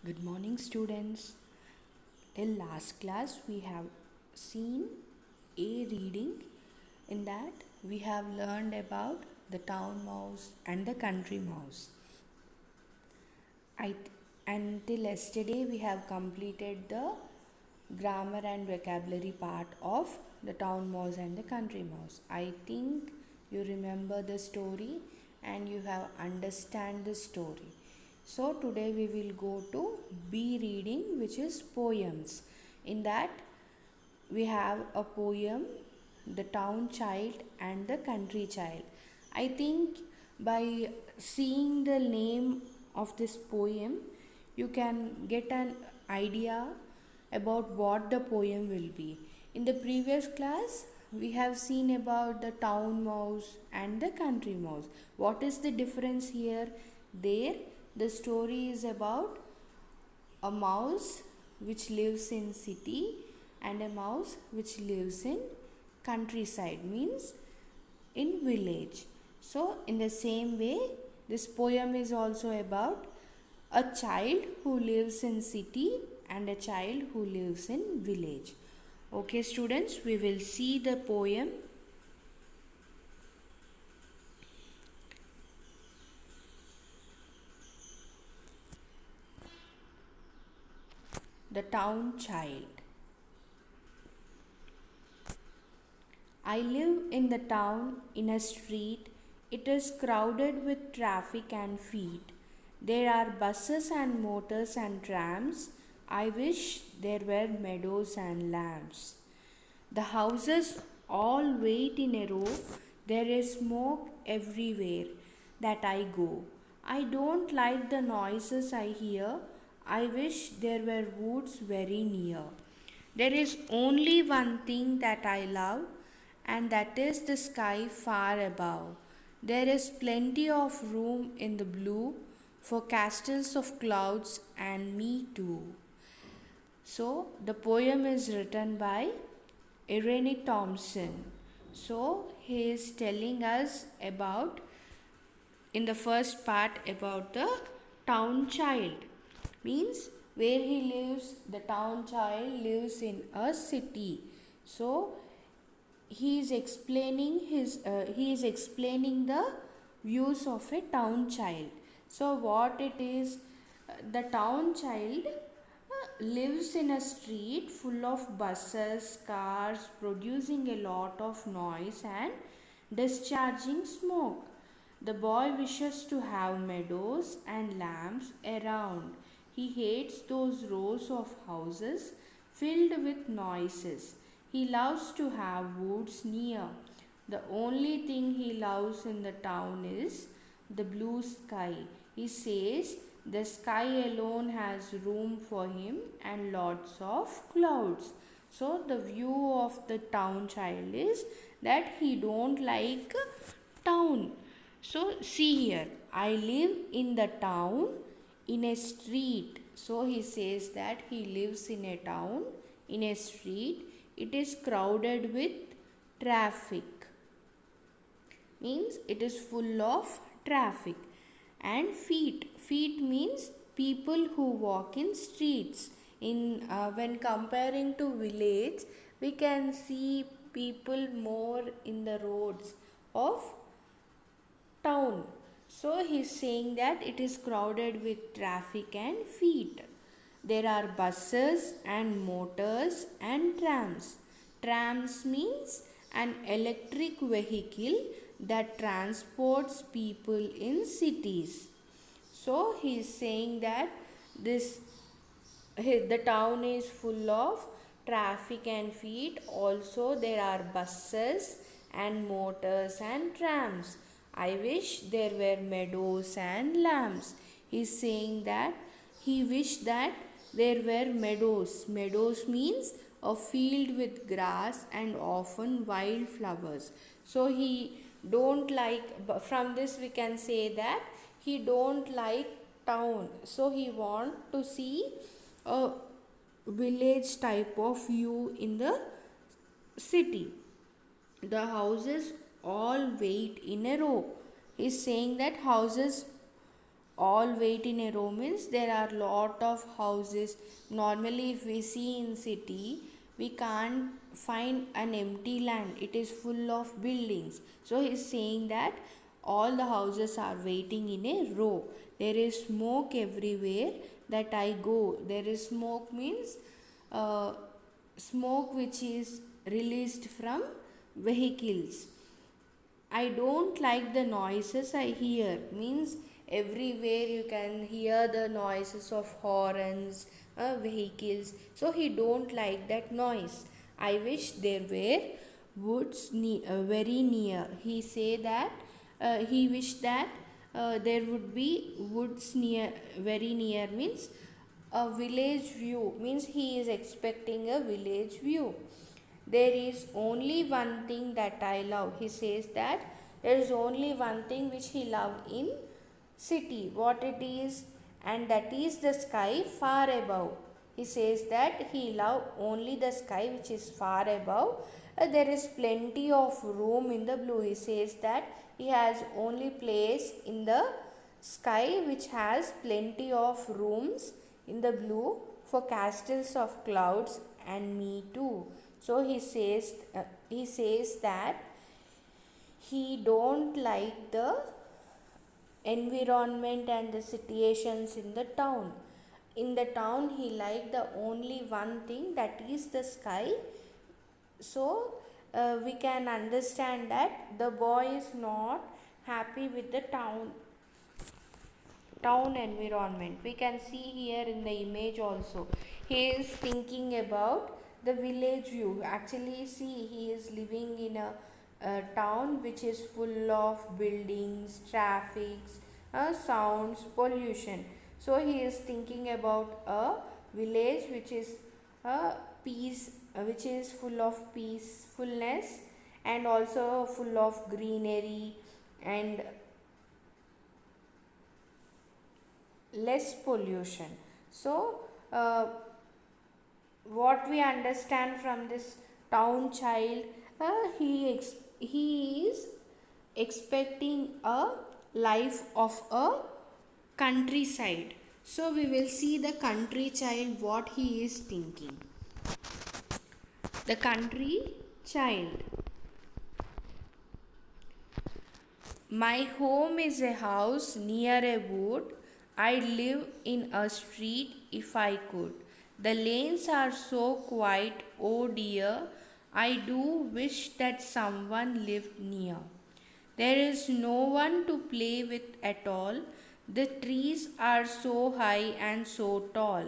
Good morning, students. Till last class, we have seen a reading. In that, we have learned about the town mouse and the country mouse. Until yesterday, we have completed the grammar and vocabulary part of the town mouse and the country mouse. I think you remember the story and you have understand the story. So today we will go to B reading, which is poems. In that we have a poem, The Town Child and the Country Child. I think by seeing the name of this poem, you can get an idea about what the poem will be. In the previous class, we have seen about the town mouse and the country mouse. What is the difference here? There, the story is about a mouse which lives in city and a mouse which lives in countryside, means in village. So in the same way, this poem is also about a child who lives in city and a child who lives in village. Okay students, we will see the poem. The Town Child. I live in the town in a street. It is crowded with traffic and feet. There are buses and motors and trams. I wish there were meadows and lambs. The houses all wait in a row. There is smoke everywhere that I go. I don't like the noises I hear. I wish there were woods very near. There is only one thing that I love, and that is the sky far above. There is plenty of room in the blue for castles of clouds and me too. So, the poem is written by Irene Thompson. So, he is telling us about, in the first part, about the town child. Means where he lives, the town child lives in a city. So, he is explaining the views of a town child. So what it is, the town child lives in a street full of buses, cars producing a lot of noise and discharging smoke. The boy wishes to have meadows and lambs around. He hates those rows of houses filled with noises. He loves to have woods near. The only thing he loves in the town is the blue sky. He says the sky alone has room for him and lots of clouds. So the view of the town child is that he don't like town. So see here, I live in the town in a street. So he says that he lives in a town in a street. It is crowded with traffic. Means it is full of traffic. And feet means people who walk in streets. In when comparing to village, we can see people more in the roads of town. So he is saying that it is crowded with traffic and feet. There are buses and motors and trams. Trams means an electric vehicle that transports people in cities. So he is saying that this the town is full of traffic and feet. Also there are buses and motors and trams. I wish there were meadows and lambs. He is saying that he wished that there were meadows. Meadows means a field with grass and often wild flowers. So he don't like, from this we can say that he don't like town. So he want to see a village type of view in the city. The houses all wait in a row. He's saying that houses All wait in a row means there are lot of houses. Normally if we see in city, we can't find an empty land, it is full of buildings. So he is saying that all the houses are waiting in a row. There is smoke everywhere that I go. There is smoke means uh, smoke which is released from vehicles. I don't like the noises I hear. Means everywhere you can hear the noises of horns, vehicles. So he don't like that noise. I wish there were woods very near. He say that he wish that there would be woods near, very near means a village view, means he is expecting a village view. There is only one thing that I love. He says that there is only one thing which he loved in city. What it is? And that is the sky far above. He says that he loved only the sky which is far above. There is plenty of room in the blue. He says that he has only place in the sky which has plenty of rooms in the blue for castles of clouds and me too. So he says that he don't like the environment and the situations in the town. In the town he liked the only one thing, that is the sky. So we can understand that the boy is not happy with the town environment. We can see here in the image also, he is thinking about the village view. Actually see, he is living in a town which is full of buildings, traffics, sounds, pollution. So he is thinking about a village which is peace, which is full of peacefulness and also full of greenery and less pollution. So what we understand from this town child, he is expecting a life of a countryside. So we will see the country child what he is thinking. The country child. My home is a house near a wood. I'd live in a street if I could. The lanes are so quiet, oh dear. I do wish that someone lived near. There is no one to play with at all. The trees are so high and so tall,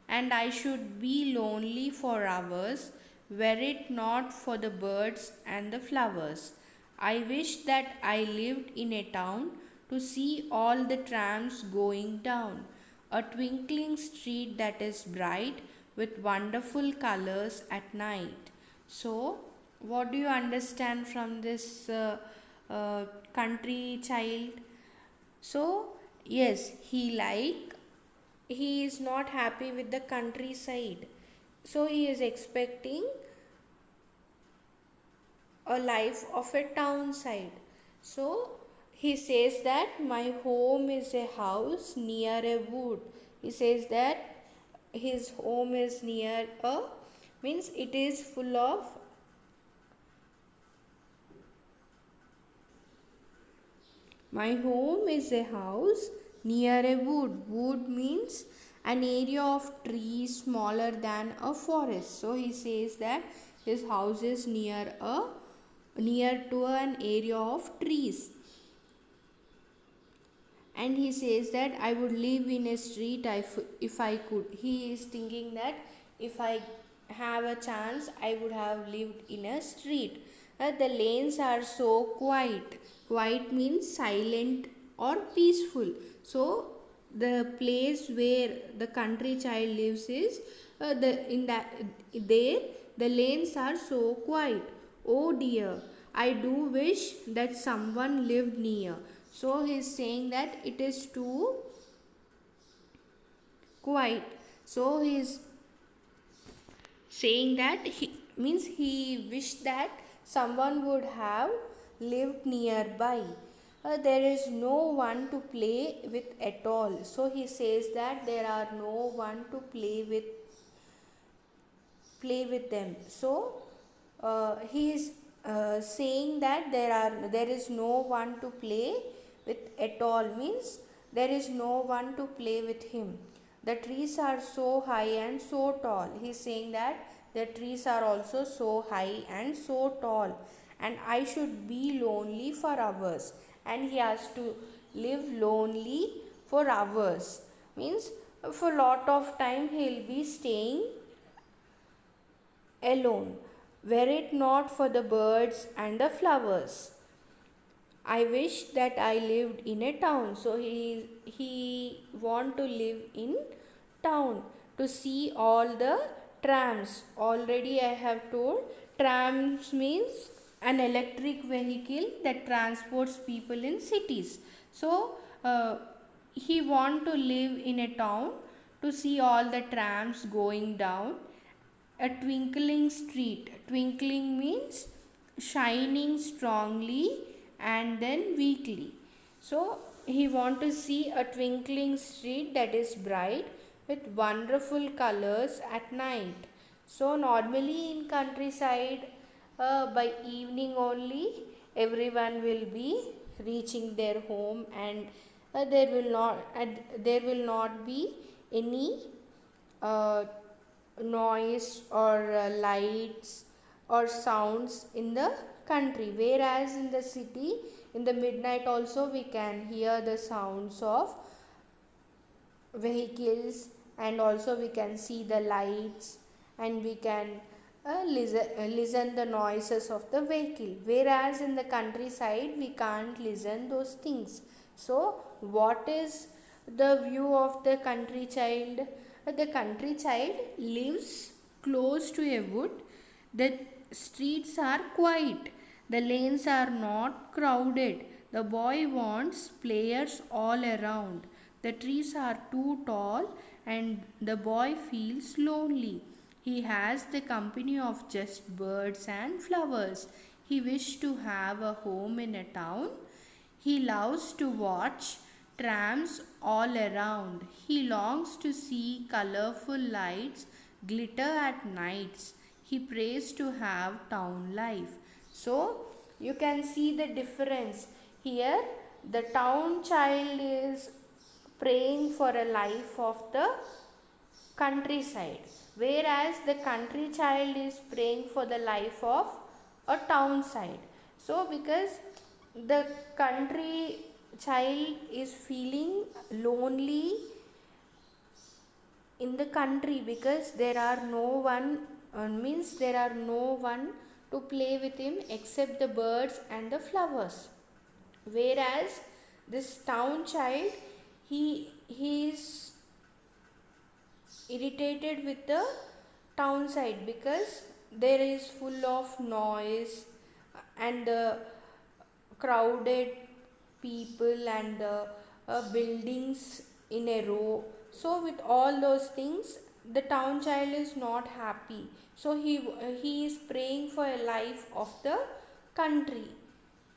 and I should be lonely for hours were it not for the birds and the flowers. I wish that I lived in a town to see all the trams going down, a twinkling street that is bright with wonderful colors at night. So, what do you understand from this country child? So, yes, he is not happy with the countryside. So, he is expecting a life of a town side. So, he says that my home is a house near a wood. He says that his home is near a, means it is full of, my home is a house near a wood. Wood means an area of trees smaller than a forest. So he says that his house is near to an area of trees. And he says that I would live in a street if I could. He is thinking that if I have a chance, I would have lived in a street. The lanes are so quiet. Quiet means silent or peaceful. So the place where the country child lives is there the lanes are so quiet. Oh dear, I do wish that someone lived near. So he is saying that it is too quiet. So he is saying that he wished that someone would have lived nearby. there is no one to play with at all. So he says that there are no one to play with them. So he is saying that there is no one to play with at all, means there is no one to play with him. The trees are so high and so tall. He is saying that the trees are also so high and so tall, and I should be lonely for hours. And he has to live lonely for hours, means for lot of time he will be staying alone, were it not for the birds and the flowers. I wish that I lived in a town. So he want to live in town to see all the trams. Already I have told, trams means an electric vehicle that transports people in cities. So he want to live in a town to see all the trams going down. A twinkling street. Twinkling means shining strongly and then weakly. So he want to see a twinkling street that is bright with wonderful colors at night. So normally in countryside, by evening only everyone will be reaching their home, and there will not be any uh, noise or lights or sounds in the country, whereas in the city in the midnight also we can hear the sounds of vehicles, and also we can see the lights, and we can listen the noises of the vehicle, whereas in the countryside we can't listen those things. So what is the view of the country child? The country child lives close to a wood. The streets are quiet, the lanes are not crowded. The boy wants players all around. The trees are too tall and the boy feels lonely. He has the company of just birds and flowers. He wishes to have a home in a town. He loves to watch trams all around. He longs to see colorful lights glitter at nights. He prays to have town life. So you can see the difference. Here the town child is praying for a life of the countryside, whereas the country child is praying for the life of a town side. So because the country child is feeling lonely in the country, because there are no one, means there are no one to play with him except the birds and the flowers, whereas this town child, he is irritated with the town side, because there is full of noise and the crowded people and the buildings in a row. So with all those things the town child is not happy. So he is praying for a life of the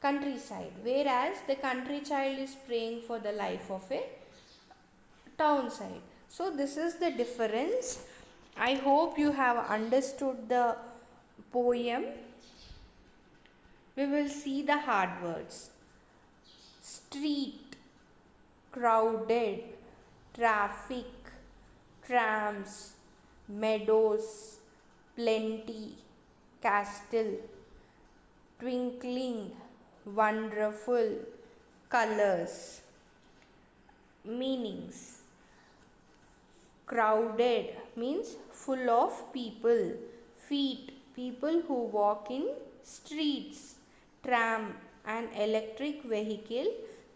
countryside, whereas the country child is praying for the life of a town side. So this is the difference. I hope you have understood the poem. We will see the hard words. Street, crowded, traffic, trams, meadows, plenty, castle, twinkling, wonderful, colors. Meanings. Crowded means full of people. Feet, people who walk in streets. Tram, an electric vehicle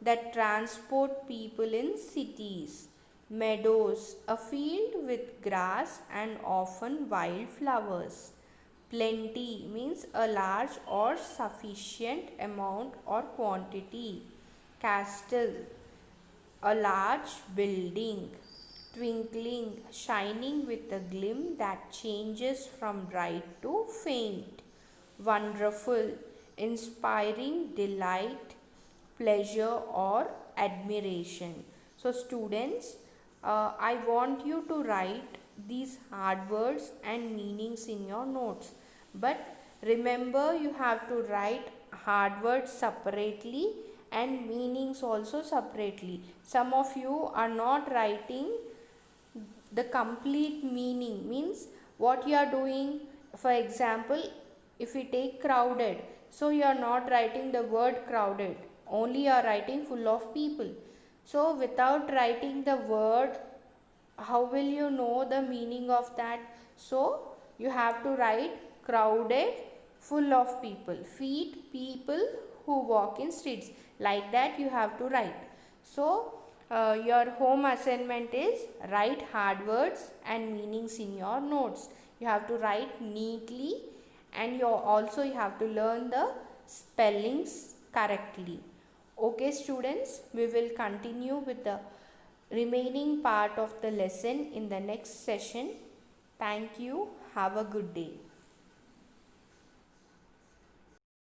that transport people in cities. Meadows, a field with grass and often wildflowers. Plenty means a large or sufficient amount or quantity. Castle, a large building. Twinkling, shining with a gleam that changes from bright to faint. Wonderful, inspiring delight, pleasure or admiration. So students, I want you to write these hard words and meanings in your notes, but remember you have to write hard words separately and meanings also separately. Some of you are not writing the complete meaning, means what you are doing. For example, if we take crowded, so you are not writing the word crowded, only you are writing full of people. So without writing the word, how will you know the meaning of that? So you have to write crowded, full of people, feet, people who walk in streets, like that you have to write. So your home assignment is write hard words and meanings in your notes. You have to write neatly, and you have to learn the spellings correctly. Okay students, we will continue with the remaining part of the lesson in the next session. Thank you. Have a good day.